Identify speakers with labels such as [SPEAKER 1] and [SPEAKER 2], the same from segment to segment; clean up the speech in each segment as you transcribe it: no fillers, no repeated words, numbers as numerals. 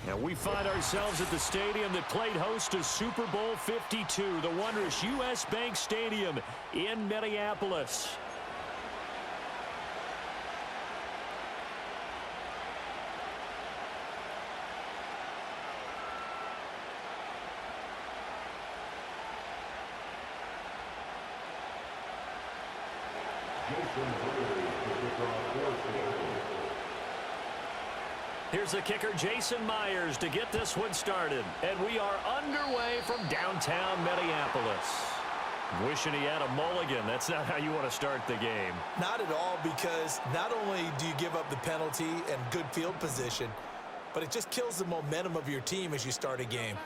[SPEAKER 1] And we find ourselves at the stadium that played host to Super Bowl 52, the wondrous U.S. Bank Stadium in Minneapolis. Here's the kicker, Jason Myers, to get this one started. And we are underway from downtown Minneapolis. Wishing he had a mulligan. That's not how you want to start the game.
[SPEAKER 2] Not at all, because not only do you give up the penalty and good field position, but it just kills the momentum of your team as you start a game.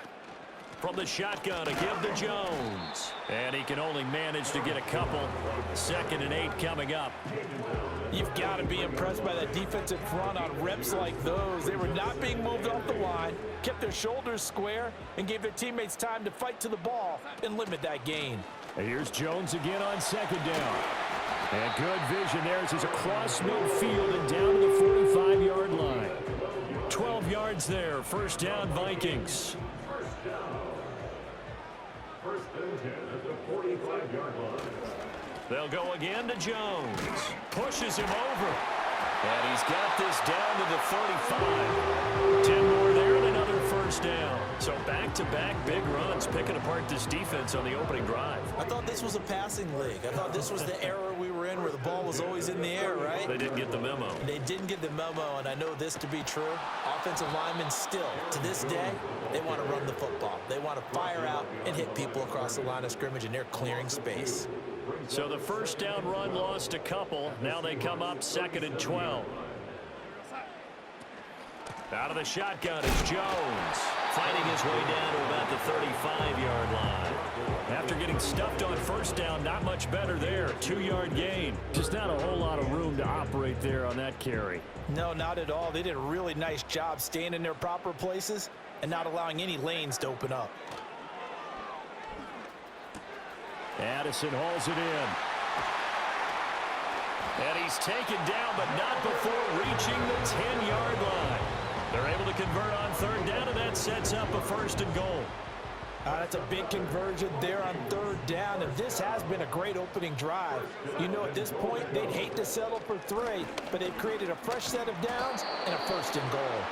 [SPEAKER 1] From the shotgun, a give to Jones. And he can only manage to get a couple. 2nd and 8 coming up.
[SPEAKER 3] You've got to be impressed by that defensive front on reps like those. They were not being moved off the line, kept their shoulders square, and gave their teammates time to fight to the ball and limit that gain.
[SPEAKER 1] And here's Jones again on 2nd down. And good vision there as he's across midfield and down to the 45-yard line. 12 yards there, 1st down Vikings.
[SPEAKER 4] First and 10 at the 45-yard line.
[SPEAKER 1] They'll go again to Jones. Pushes him over. And he's got this down to the 35. 10 more there and another 1st down. So back-to-back big runs, picking apart this defense on the opening drive.
[SPEAKER 2] I thought this was a passing league. I thought this was the era we were in where the ball was always in the air, right?
[SPEAKER 1] They didn't get the memo.
[SPEAKER 2] They didn't get the memo, and I know this to be true. Offensive linemen still, to this day, they want to run the football. They want to fire out and hit people across the line of scrimmage, and they're clearing space.
[SPEAKER 1] So the 1st down run lost a couple. Now they come up 2nd and 12. Out of the shotgun is Jones. Fighting his way down to about the 35-yard line. After getting stuffed on 1st down, not much better there. 2-yard gain. Just not a whole lot of room to operate there on that carry.
[SPEAKER 3] No, not at all. They did a really nice job staying in their proper places and not allowing any lanes to open up.
[SPEAKER 1] Addison hauls it in. And he's taken down, but not before reaching the 10-yard line. They're able to convert on 3rd down, and that sets up a 1st and goal.
[SPEAKER 3] That's a big conversion there on 3rd down, and this has been a great opening drive. You know, at this point, they'd hate to settle for 3, but they've created a fresh set of downs and a 1st and goal.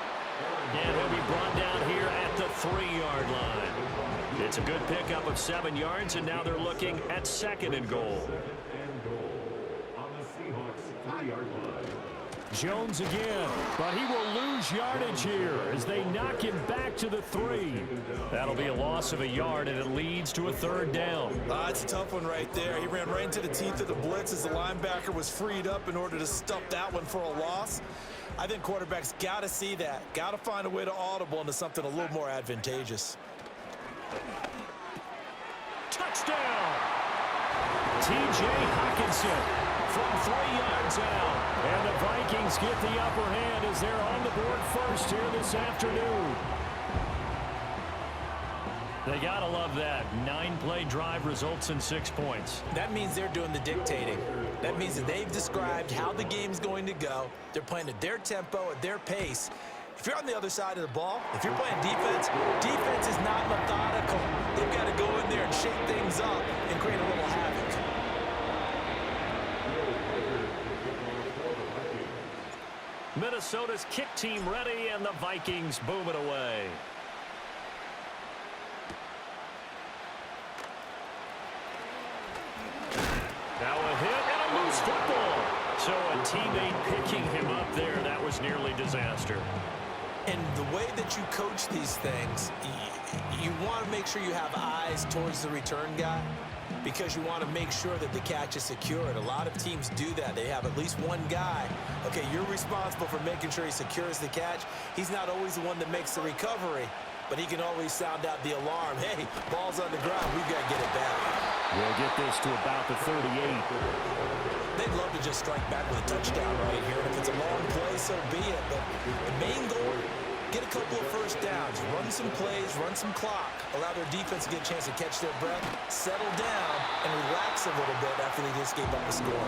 [SPEAKER 1] And he'll be brought down here at the 3-yard line. It's a good pickup of 7 yards, and now they're looking at 2nd and goal.
[SPEAKER 4] On the Seahawks 3-yard line.
[SPEAKER 1] Jones again, but he will lose yardage here as they knock him back to the 3. That'll be a loss of a yard, and it leads to a 3rd down.
[SPEAKER 2] It's a tough one right there. He ran right into the teeth of the blitz as the linebacker was freed up in order to stuff that one for a loss. I think quarterbacks got to see that, got to find a way to audible into something a little more advantageous.
[SPEAKER 1] Touchdown! T.J. Hockenson from 3 yards out. And the Vikings get the upper hand as they're on the board first here this afternoon. They got to love that. 9-play drive results in 6 points.
[SPEAKER 2] That means they're doing the dictating. That means that they've described how the game's going to go. They're playing at their tempo, at their pace. If you're on the other side of the ball, if you're playing defense, defense is not methodical. They've got to go in there and shake things up and create a little havoc.
[SPEAKER 1] Minnesota's kick team ready, and the Vikings boom it away. Now a hit and a loose football. So a teammate picking him up there, that was nearly disaster.
[SPEAKER 2] And the way that you coach these things, you want to make sure you have eyes towards the return guy, because you want to make sure that the catch is secured. A lot of teams do that. They have at least one guy. Okay, you're responsible for making sure he secures the catch. He's not always the one that makes the recovery, but he can always sound out the alarm. Hey, ball's on the ground. We've got to get it back.
[SPEAKER 1] We'll get this to about the 38.
[SPEAKER 2] They'd love to just strike back with a touchdown right here. If it's a long play, so be it. But the main goal, get a couple of 1st downs, run some plays, run some clock, allow their defense to get a chance to catch their breath, settle down, and relax a little bit after they just gave up a score.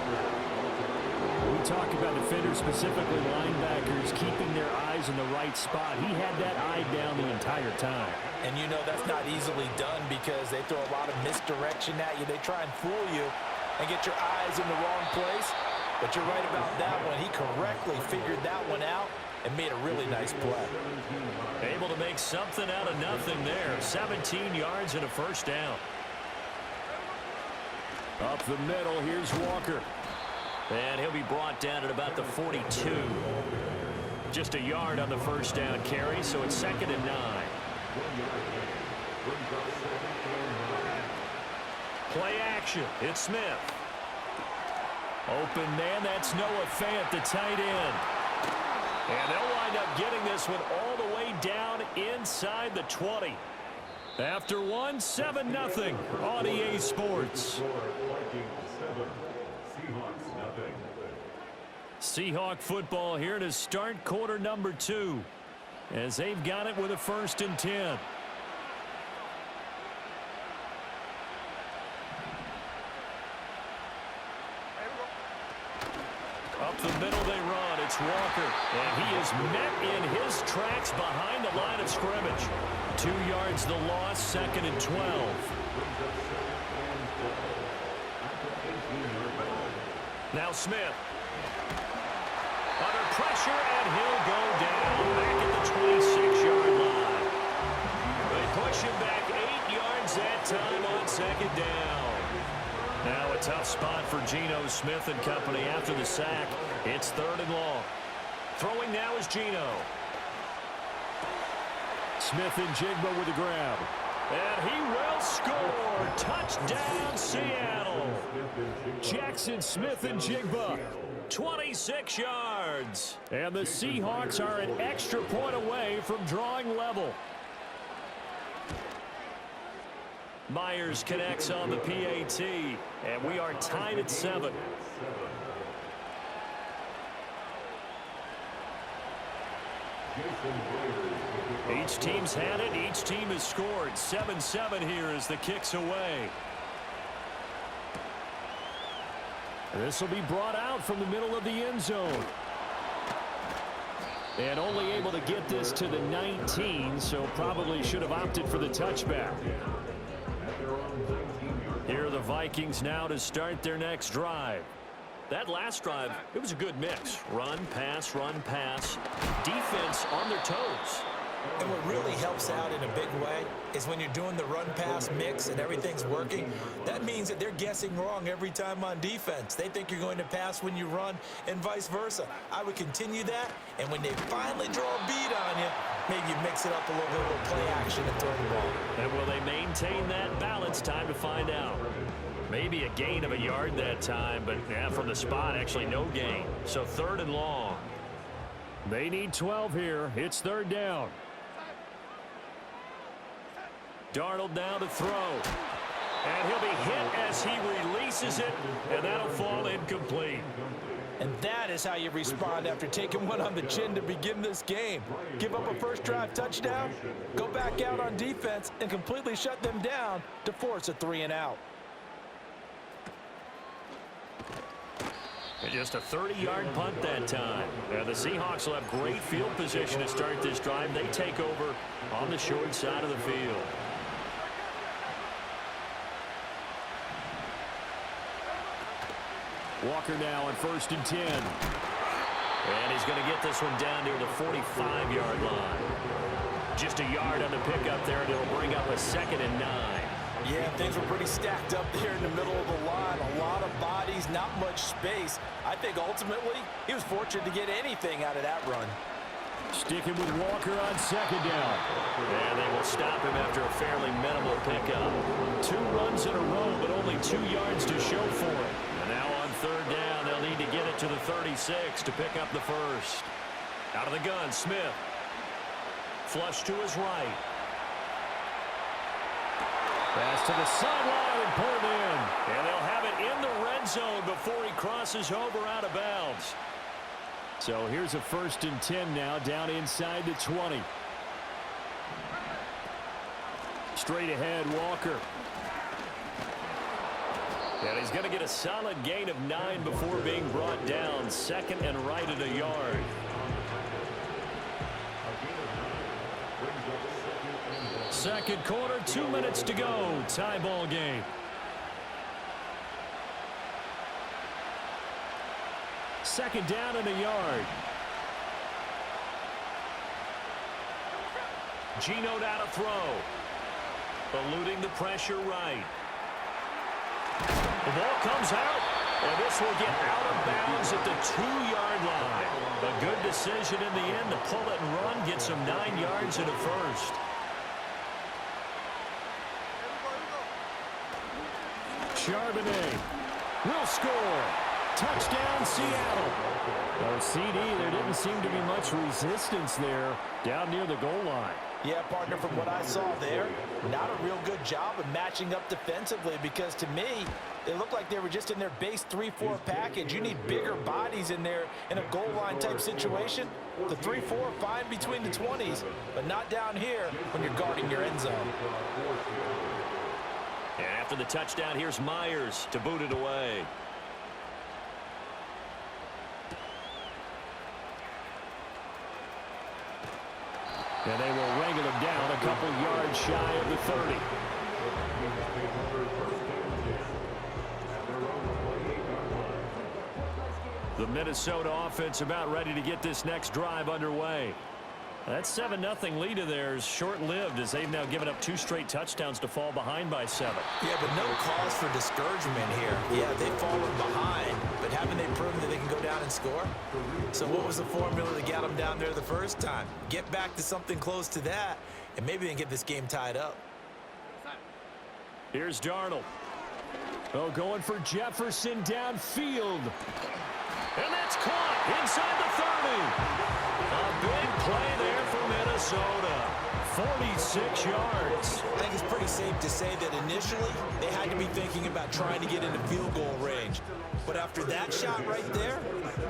[SPEAKER 1] We talk about defenders, specifically linebackers, keeping their eyes eyes in the right spot. He had that eye down the entire time.
[SPEAKER 3] And you know that's not easily done because they throw a lot of misdirection at you. They try and fool you and get your eyes in the wrong place. But you're right about that one. He correctly figured that one out and made a really nice play.
[SPEAKER 1] Able to make something out of nothing there. 17 yards and a first down. Up the middle, here's Walker. And he'll be brought down at about the 42. Just a yard on the first down carry, so it's 2nd and 9. Play action. It's Smith. Open man, that's Noah Fant, the tight end. And they'll wind up getting this one all the way down inside the 20. After 7-0 on EA Sports. Seahawk football here to start quarter number 2 as they've got it with a 1st and 10. Up the middle they run. It's Walker. And he is met in his tracks behind the line of scrimmage. 2 yards the loss, 2nd and 12. Now Smith. Under pressure, and he'll go down back at the 26-yard line. They push him back 8 yards that time on 2nd down. Now a tough spot for Geno Smith and company after the sack. It's 3rd and long. Throwing now is Geno. Smith and Jigba with the grab. And he will score. Touchdown, Seattle. Jackson Smith and Jigba. 26 yards. And the Seahawks are an extra point away from drawing level. Myers connects on the PAT, and we are tied at 7. Each team's had it. Each team has scored. 7-7 here as the kick's away. This will be brought out from the middle of the end zone. And only able to get this to the 19, so probably should have opted for the touchback. Here are the Vikings now to start their next drive. That last drive, it was a good mix. Run, pass, defense on their toes.
[SPEAKER 2] And what really helps out in a big way is when you're doing the run-pass mix and everything's working, that means that they're guessing wrong every time on defense. They think you're going to pass when you run and vice versa. I would continue that, and when they finally draw a beat on you, maybe you mix it up a little bit with play action and throw the ball.
[SPEAKER 1] And will they maintain that balance? Time to find out. Maybe a gain of a yard that time, but yeah, from the spot, actually no gain. So 3rd and long. They need 12 here. It's 3rd down. Darnold now to throw. And he'll be hit as he releases it, and that'll fall incomplete.
[SPEAKER 3] And that is how you respond after taking one on the chin to begin this game. Give up a first drive touchdown, go back out on defense, and completely shut them down to force a 3-and-out.
[SPEAKER 1] And just a 30-yard punt that time. And the Seahawks will have great field position to start this drive. They take over on the short side of the field. Walker now on 1st and 10. And he's going to get this one down near the 45-yard line. Just a yard on the pickup there, and it'll bring up a 2nd and 9.
[SPEAKER 3] Yeah, things were pretty stacked up there in the middle of the line. A lot of bodies, not much space. I think ultimately he was fortunate to get anything out of that run.
[SPEAKER 1] Sticking with Walker on 2nd down. And they will stop him after a fairly minimal pickup. 2 runs in a row, but only 2 yards to show for it. And now on 3rd down, they'll need to get it to the 36 to pick up the first. Out of the gun, Smith. Flush to his right. Pass to the sideline and pulled in. And they'll have it in the red zone before he crosses over out of bounds. So here's a 1st and 10 now down inside the 20. Straight ahead, Walker. And he's going to get a solid gain of 9 before being brought down. 2nd and right at a yard. Second quarter, 2 minutes to go. Tie ball game. Second down and a yard. Geno down to throw. Eluding the pressure right. The ball comes out, and this will get out of bounds at the 2-yard line. A good decision in the end to pull it and run, get some 9 yards in a first. Charbonnet will score. Touchdown, Seattle. Oh, CD, there didn't seem to be much resistance there down near the goal line.
[SPEAKER 3] Yeah, partner, from what I saw there, not a real good job of matching up defensively because to me, they looked like they were just in their base 3-4 package. You need bigger bodies in there in a goal line type situation. The 3-4 fine between the 20s, but not down here when you're guarding your end zone.
[SPEAKER 1] And after the touchdown, here's Myers to boot it away. And they will wrangle him down a couple yards shy of the 30. The Minnesota offense about ready to get this next drive underway. That 7-0 lead of theirs short-lived as they've now given up 2 straight touchdowns to fall behind by 7.
[SPEAKER 2] Yeah, but no cause for discouragement here. Yeah, they've fallen behind, but haven't they proven that they can go down and score? So what was the formula to get them down there the first time? Get back to something close to that, and maybe they can get this game tied up.
[SPEAKER 1] Here's Darnold. Oh, going for Jefferson downfield. And that's caught inside the 30. A big play there for Minnesota. 46 yards.
[SPEAKER 2] I think it's pretty safe to say that initially they had to be thinking about trying to get into field goal range. But after that shot right there,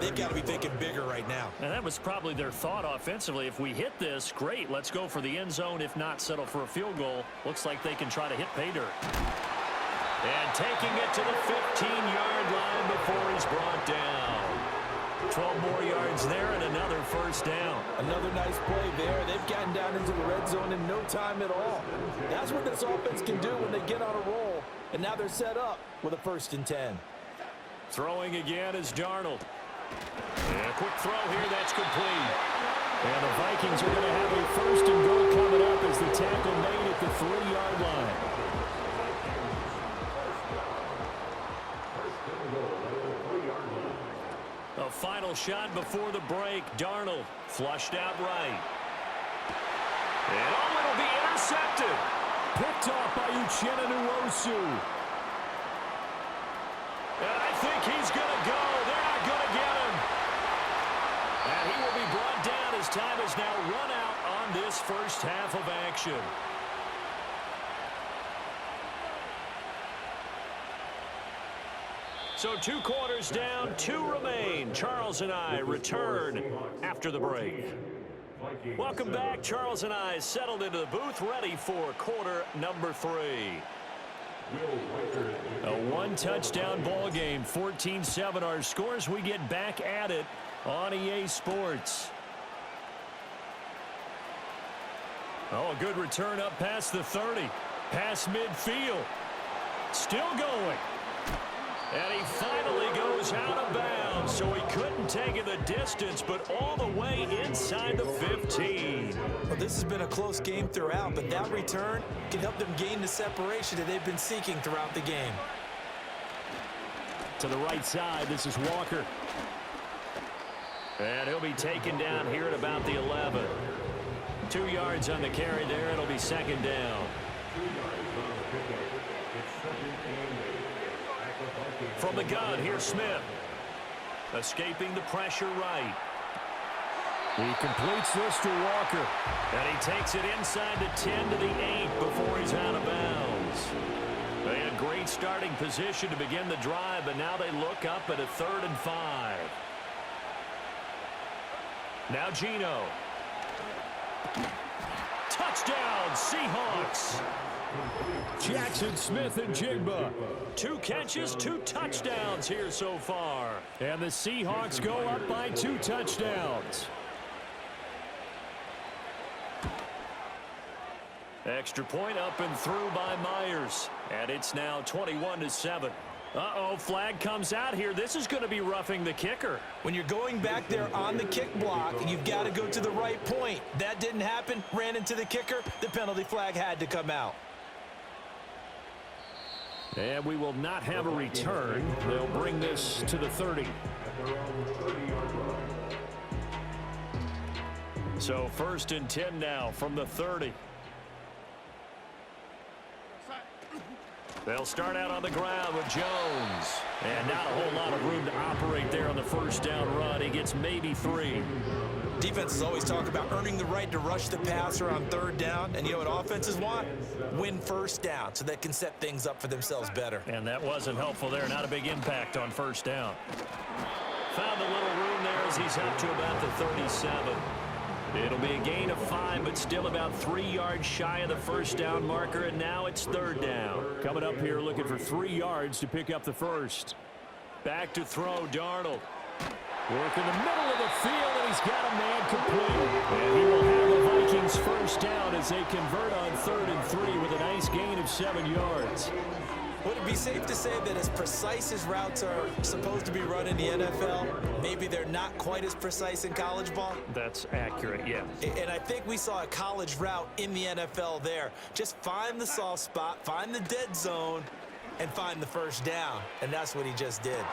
[SPEAKER 2] they've got to be thinking bigger right now.
[SPEAKER 1] And that was probably their thought offensively. If we hit this, great, let's go for the end zone. If not, settle for a field goal. Looks like they can try to hit pay dirt. And taking it to the 15-yard line before he's brought down. 12 more yards there and another first down.
[SPEAKER 3] Another nice play there. They've gotten down into the red zone in no time at all. That's what this offense can do when they get on a roll. And now they're set up with a 1st and 10.
[SPEAKER 1] Throwing again is Darnold. And a quick throw here, that's complete. And the Vikings are going to have a 1st and goal coming up as the tackle made at the 3-yard line. A final shot before the break. Darnold flushed out right. And oh, it'll be intercepted. Picked off by Uchenna Nwosu. And I think he's going to go. They're not going to get him. And he will be brought down as time has now run out on this first half of action. So 2 quarters down, 2 remain. Charles and I return after the break. Welcome back. Charles and I settled into the booth, ready for quarter number 3. A 1-touchdown ball game, 14-7 our scores. We get back at it on EA Sports. Oh, a good return up past the 30. Past midfield. Still going. And he finally goes out of bounds, so he couldn't take it the distance, but all the way inside the 15.
[SPEAKER 2] Well, this has been a close game throughout, but that return can help them gain the separation that they've been seeking throughout the game.
[SPEAKER 1] To the right side, this is Walker. And he'll be taken down here at about the 11. 2 yards on the carry there. It'll be 2nd down. From the gun, here's Smith. Escaping the pressure right. He completes this to Walker. And he takes it inside the 10 to the 8 before he's out of bounds. They had great starting position to begin the drive, but now they look up at a 3rd and 5. Now Geno. Touchdown, Seahawks. Jackson Smith and Jigba. 2 catches, 2 touchdowns here so far. And the Seahawks go up by 2 touchdowns. Extra point up and through by Myers. And it's now 21-7. Uh-oh, flag comes out here. This is going to be roughing the kicker.
[SPEAKER 3] When you're going back there on the kick block, you've got to go to the right point. That didn't happen. Ran into the kicker. The penalty flag had to come out.
[SPEAKER 1] And we will not have a return. They'll bring this to the 30. So 1st and 10 now from the 30. They'll start out on the ground with Jones. And not a whole lot of room to operate there on the first down run. He gets maybe 3.
[SPEAKER 2] Defenses always talk about earning the right to rush the passer on 3rd down. And you know what offenses want? Win 1st down so they can set things up for themselves better.
[SPEAKER 1] And that wasn't helpful there. Not a big impact on 1st down. Found a little room there as he's up to about the 37. It'll be a gain of 5, but still about 3 yards shy of the 1st down marker, and now it's 3rd down. Coming up here looking for 3 yards to pick up the 1st. Back to throw, Darnold. Work in the middle of the field, and he's got a man complete. And he will have the Vikings 1st down as they convert on 3rd and 3 with a nice gain of 7 yards.
[SPEAKER 2] Would it be safe to say that as precise as routes are supposed to be run in the NFL, maybe they're not quite as precise in college ball?
[SPEAKER 1] That's accurate, yeah.
[SPEAKER 2] And I think we saw a college route in the NFL there. Just find the soft spot, find the dead zone, and find the 1st down. And that's what he just did.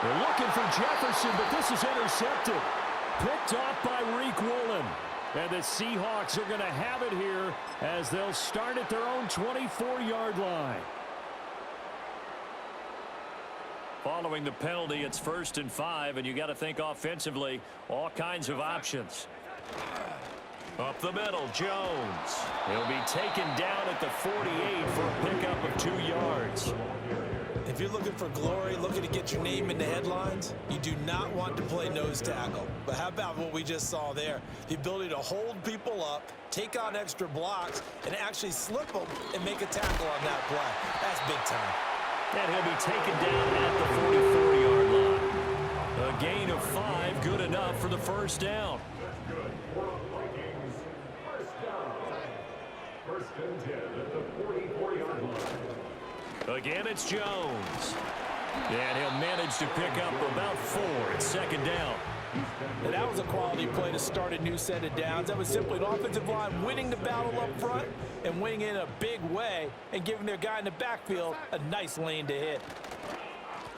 [SPEAKER 1] They're looking for Jefferson, but this is intercepted. Picked off by Reek Woolen. And the Seahawks are going to have it here as they'll start at their own 24-yard line. Following the penalty, it's 1st and 5, and you got to think offensively, all kinds of options. Up the middle, Jones. He'll be taken down at the 48 for a pickup of 2 yards.
[SPEAKER 2] If you're looking for glory, looking to get your name in the headlines, you do not want to play nose tackle. But how about what we just saw there? The ability to hold people up, take on extra blocks, and actually slip them and make a tackle on that play. That's big time.
[SPEAKER 1] And he'll be taken down at the 44-yard line. A gain of 5, good enough for the 1st down.
[SPEAKER 4] Good for Vikings. 1st down. 1st and 10 at the 44-yard line.
[SPEAKER 1] Again, it's Jones. And he'll manage to pick up about 4 at 2nd down.
[SPEAKER 3] And that was a quality play to start a new set of downs. That was simply an offensive line winning the battle up front and winning in a big way and giving their guy in the backfield a nice lane to hit.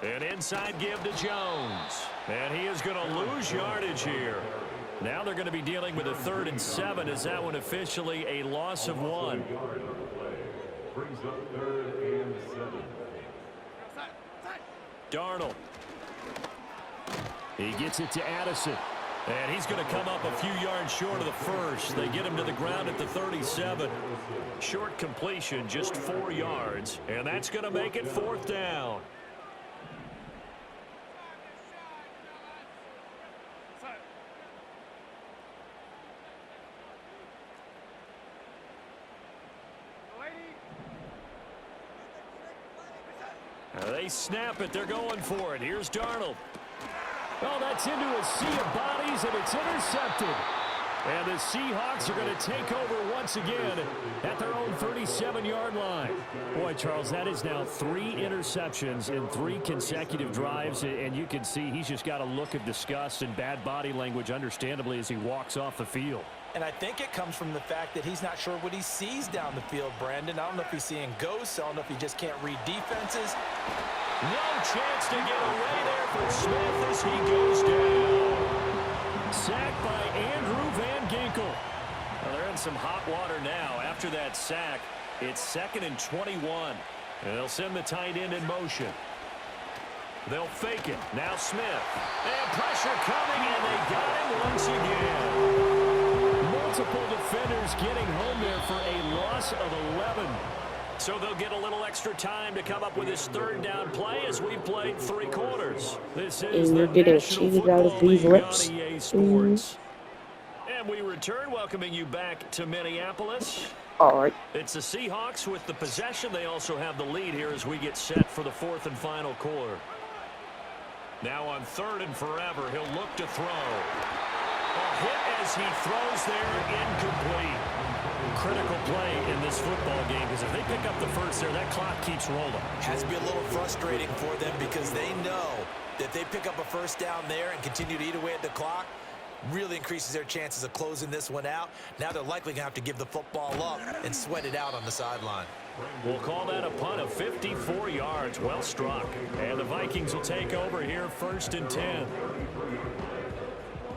[SPEAKER 1] An inside give to Jones. And he is going to lose yardage here. Now they're going to be dealing with a 3rd and 7. Is that one officially a loss of 1?
[SPEAKER 4] Brings up 3rd and 7.
[SPEAKER 1] Darnold. He gets it to Addison. And he's going to come up a few yards short of the 1st. They get him to the ground at the 37. Short completion, just 4 yards. And that's going to make it 4th down. They snap it. They're going for it. Here's Darnold. Oh, that's into a sea of bodies, and it's intercepted. And the Seahawks are going to take over once again at their own 37-yard line. Boy, Charles, that is now 3 interceptions in 3 consecutive drives, and you can see he's just got a look of disgust and bad body language, understandably, as he walks off the field.
[SPEAKER 3] And I think it comes from the fact that he's not sure what he sees down the field, Brandon. I don't know if he's seeing ghosts. I don't know if he just can't read defenses.
[SPEAKER 1] No chance to get away there for Smith as he goes down. Sacked by Andrew Van Ginkel. Well, they're in some hot water now. After that sack, it's 2nd and 21. And they'll send the tight end in motion. They'll fake it. Now Smith. And pressure coming, and they got him once again. Multiple defenders getting home there for a loss of 11. So they'll get a little extra time to come up with his 3rd down play as we played 3 quarters. This is
[SPEAKER 5] And
[SPEAKER 1] the
[SPEAKER 5] you're getting
[SPEAKER 1] National
[SPEAKER 5] cheated out of
[SPEAKER 1] Football
[SPEAKER 5] these
[SPEAKER 1] League
[SPEAKER 5] lips.
[SPEAKER 1] on EA Sports. And we return, welcoming you back to Minneapolis.
[SPEAKER 5] All right.
[SPEAKER 1] It's the Seahawks with the possession. They also have the lead here as we get set for the 4th and final quarter. Now on 3rd and forever, he'll look to throw. A hit as he throws there, incomplete. Critical play in this football game because if they pick up the first there, that clock keeps rolling.
[SPEAKER 2] Has to be a little frustrating for them because they know that if they pick up a first down there and continue to eat away at the clock, really increases their chances of closing this one out. Now they're likely going to have to give the football up and sweat it out on the sideline.
[SPEAKER 1] We'll call that a punt of 54 yards. Well struck. And the Vikings will take over here, 1st and 10.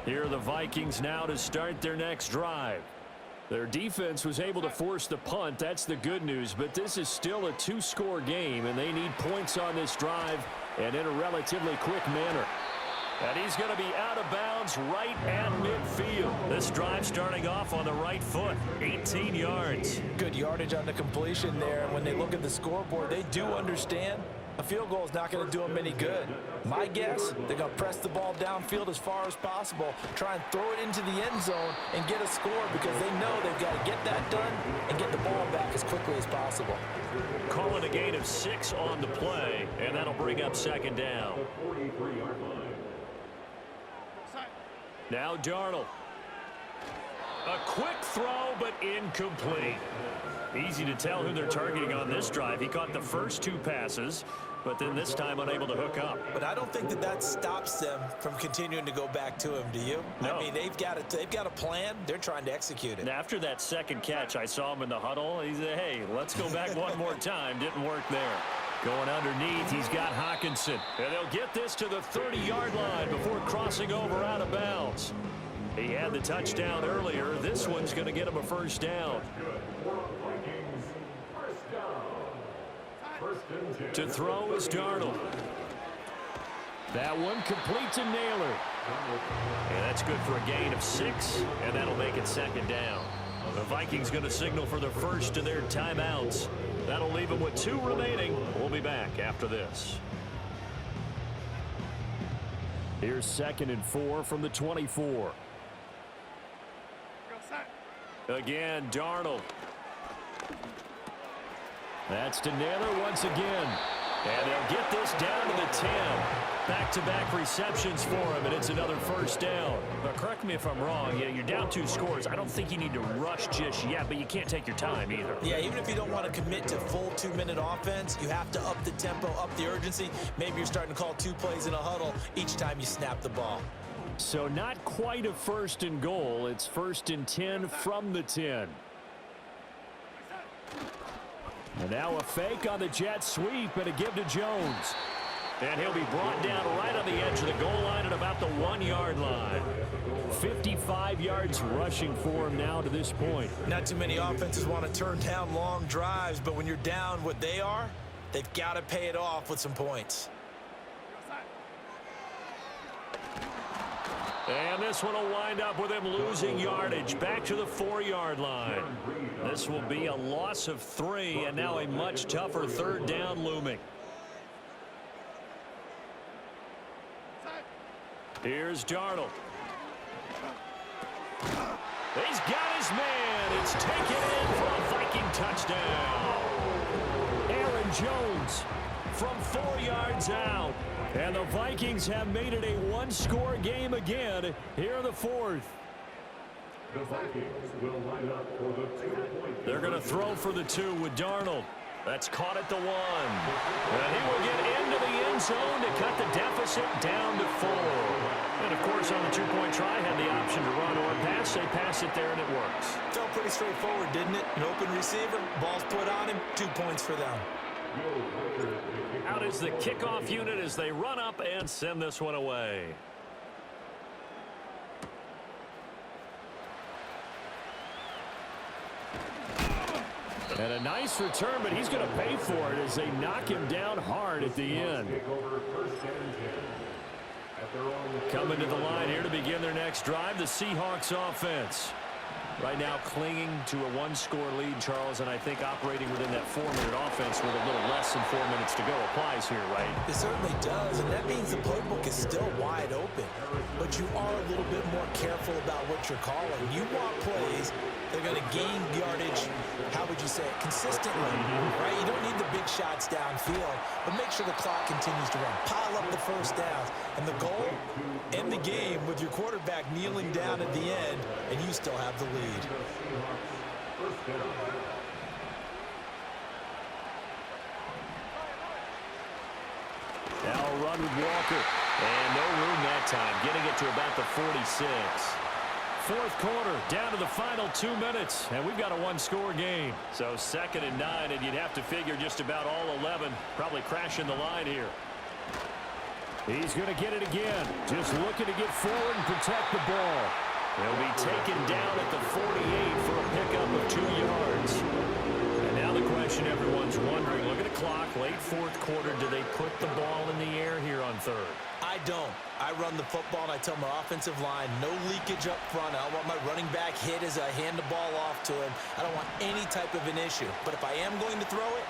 [SPEAKER 1] Here are the Vikings now to start their next drive. Their defense was able to force the punt. That's the good news. But this is still a 2-score game, and they need points on this drive and in a relatively quick manner. And he's going to be out of bounds right at midfield. This drive starting off on the right foot, 18 yards.
[SPEAKER 3] Good yardage on the completion there. When they look at the scoreboard, they do understand a field goal is not going to do them any good. My guess, they're going to press the ball downfield as far as possible, try and throw it into the end zone and get a score because they know they've got to get that done and get the ball back as quickly as possible.
[SPEAKER 1] Calling a gain of 6 on the play, and that'll bring up 2nd down. Now Darnold. A quick throw, but incomplete. Easy to tell who they're targeting on this drive. He caught the first 2 passes, but then this time unable to hook up.
[SPEAKER 2] But I don't think that stops them from continuing to go back to him, do you?
[SPEAKER 1] No.
[SPEAKER 2] I mean, they've got a plan. They're trying to execute it.
[SPEAKER 1] And after that second catch, I saw him in the huddle. He said, hey, let's go back one more time. Didn't work there. Going underneath, he's got Hockenson. And they'll get this to the 30-yard line before crossing over out of bounds. He had the touchdown earlier. This one's going to get him a 1st down. To throw is Darnold. That one complete to Naylor. And that's good for a gain of 6, and that'll make it 2nd down. The Vikings going to signal for the first of their timeouts. That'll leave them with 2 remaining. We'll be back after this. Here's 2nd and 4 from the 24. Again, Darnold. That's to Naylor once again. And they'll get this down to the 10. Back-to-back receptions for him, and it's another 1st down. But correct me if I'm wrong. Yeah, you're down 2 scores. I don't think you need to rush just yet, but you can't take your time either.
[SPEAKER 2] Yeah, even if you don't want to commit to full 2-minute offense, you have to up the tempo, up the urgency. Maybe you're starting to call 2 plays in a huddle each time you snap the ball.
[SPEAKER 1] So not quite a 1st and goal. It's 1st and 10 from the 10. And now a fake on the jet sweep and a give to Jones. And he'll be brought down right on the edge of the goal line at about the 1-yard line. 55 yards rushing for him now to this point.
[SPEAKER 2] Not too many offenses want to turn down long drives, but when you're down what they are, they've got to pay it off with some points.
[SPEAKER 1] And this one will wind up with him losing yardage back to the 4-yard line. This will be a loss of 3, and now a much tougher 3rd down looming. Here's Darnold. He's got his man. It's taken in for a Viking touchdown. Aaron Jones from 4 yards out. And the Vikings have made it a 1-score game again here in the 4th.
[SPEAKER 4] The Vikings will line up for the 2-point.
[SPEAKER 1] They're going to throw for the 2 with Darnold. That's caught at the 1. And he will get into the end zone to cut the deficit down to 4. And, of course, on the 2-point try, had the option to run or pass. They pass it there, and it works.
[SPEAKER 2] Felt pretty straightforward, didn't it? An open receiver, ball's put on him, 2 points for them.
[SPEAKER 1] Out is the kickoff unit as they run up and send this one away. And a nice return, but he's going to pay for it as they knock him down hard at the end. Coming to the line here to begin their next drive, the Seahawks offense. Right now clinging to a one-score lead, Charles, and I think operating within that 4-minute offense with a little less than 4 minutes to go applies here, right?
[SPEAKER 2] It certainly does, and that means the playbook is still wide open. But you are a little bit more careful about what you're calling. You want plays that are going to gain yardage, how would you say it, consistently, right? You don't need the big shots downfield, but make sure the clock continues to run. Pile up the first downs. And the goal, end the game with your quarterback kneeling down at the end, and you still have the lead.
[SPEAKER 1] Now a run with Walker. And no room that time, getting it to about the 46. Fourth quarter, down to the final 2 minutes, and we've got a one-score game. So 2nd and 9, and you'd have to figure just about all 11 probably crashing the line here. He's going to get it again, just looking to get forward and protect the ball. He'll be taken down at the 48 for a pickup of 2 yards. And now the question everyone's wondering, look at the clock, late fourth quarter, do they put the ball in the air here on third?
[SPEAKER 2] I don't. I run the football, and I tell my offensive line, no leakage up front. I don't want my running back hit as I hand the ball off to him. I don't want any type of an issue. But if I am going to throw it,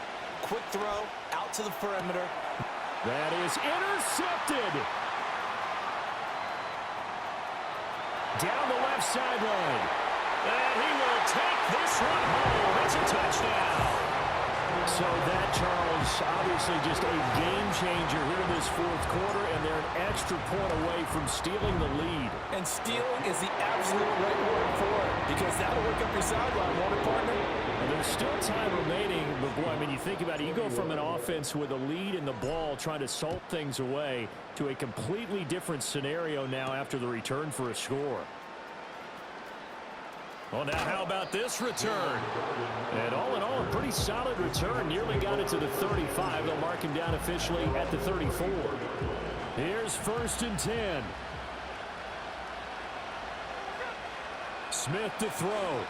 [SPEAKER 2] quick throw, out to the perimeter.
[SPEAKER 1] That is intercepted. Down the left sideline. And he will take this one home. It's a touchdown. So that, Charles, obviously just a game changer here in this fourth quarter, and they're an extra point away from stealing the lead.
[SPEAKER 3] And stealing is the absolute right word for it, because that'll work up your sideline, won't it, partner?
[SPEAKER 1] And there's still time remaining, but boy, I mean, you think about it, you go from an offense with a lead in the ball trying to salt things away to a completely different scenario now after the return for a score. Well, now how about this return? And all in all, a pretty solid return. Nearly got it to the 35. They'll mark him down officially at the 34. Here's 1st and 10. Smith to throw.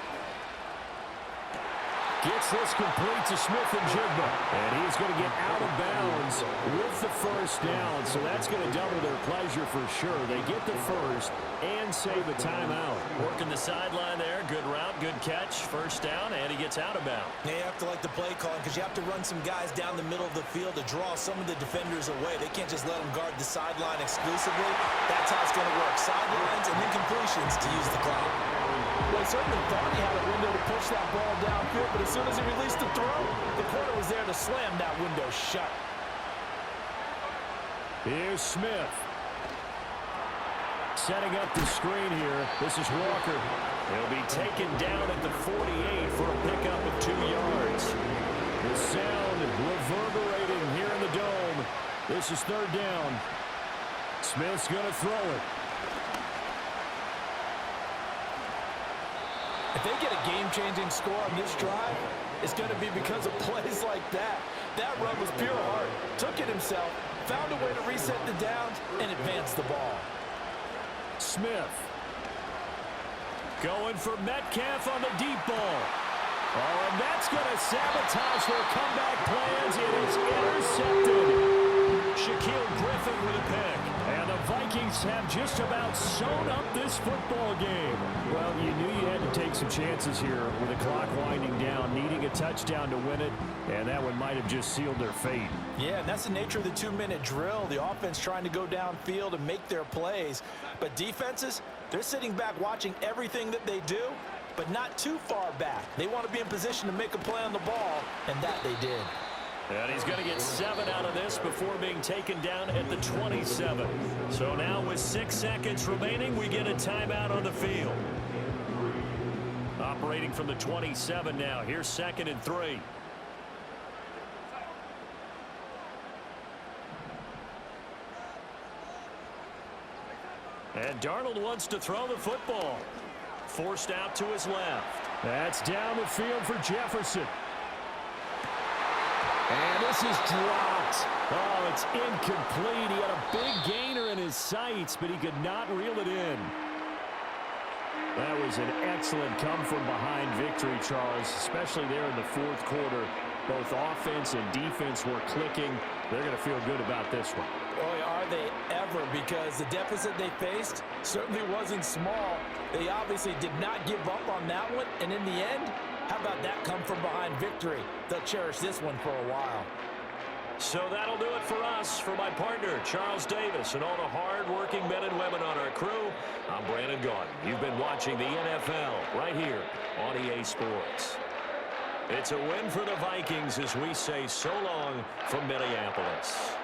[SPEAKER 1] Gets this complete to Smith-Njigba. And he's going to get out of bounds with the first down. So that's going to double their pleasure for sure. They get the first and save a timeout. Working the sideline there. Good route, good catch. First down, and he gets out of bounds.
[SPEAKER 2] You have to like the play calling because you have to run some guys down the middle of the field to draw some of the defenders away. They can't just let them guard the sideline exclusively. That's how it's going to work. Sidelines and then completions to use the clock.
[SPEAKER 3] Well, he certainly thought he had a window to push that ball downfield, but as soon as he released the throw, the corner was there to slam that window shut.
[SPEAKER 1] Here's Smith. Setting up the screen here. This is Walker. He'll be taken down at the 48 for a pickup of 2 yards. The sound reverberating here in the dome. This is 3rd down. Smith's going to throw it.
[SPEAKER 3] If they get a game-changing score on this drive, it's going to be because of plays like that. That run was pure heart. Took it himself, found a way to reset the downs, and advance the ball.
[SPEAKER 1] Smith. Going for Metcalf on the deep ball. Oh, and that's going to sabotage their comeback plans. It is intercepted. Shaquille Griffin with a pick. And the Vikings have just about sewn up this football game. Well, you knew you had to take some chances here with the clock winding down, needing a touchdown to win it, and that one might have just sealed their fate.
[SPEAKER 3] Yeah, and that's the nature of the 2-minute drill. The offense trying to go downfield and make their plays. But defenses, they're sitting back watching everything that they do, but not too far back. They want to be in position to make a play on the ball, and that they did.
[SPEAKER 1] And he's going to get 7 out of this before being taken down at the 27. So now with 6 seconds remaining, we get a timeout on the field. Operating from the 27 now. Here's 2nd and 3. And Darnold wants to throw the football. Forced out to his left. That's down the field for Jefferson. And this is dropped. Oh, it's incomplete. He had a big gainer in his sights, but he could not reel it in. That was an excellent come-from-behind victory, Charles, especially there in the fourth quarter. Both offense and defense were clicking. They're going to feel good about this one.
[SPEAKER 3] Oh, are they ever, because the deficit they faced certainly wasn't small. They obviously did not give up on that one, and in the end, how about that come-from-behind victory? They'll cherish this one for a while.
[SPEAKER 1] So that'll do it for us. For my partner, Charles Davis, and all the hard-working men and women on our crew, I'm Brandon Gaudin. You've been watching the NFL right here on EA Sports. It's a win for the Vikings as we say so long from Minneapolis.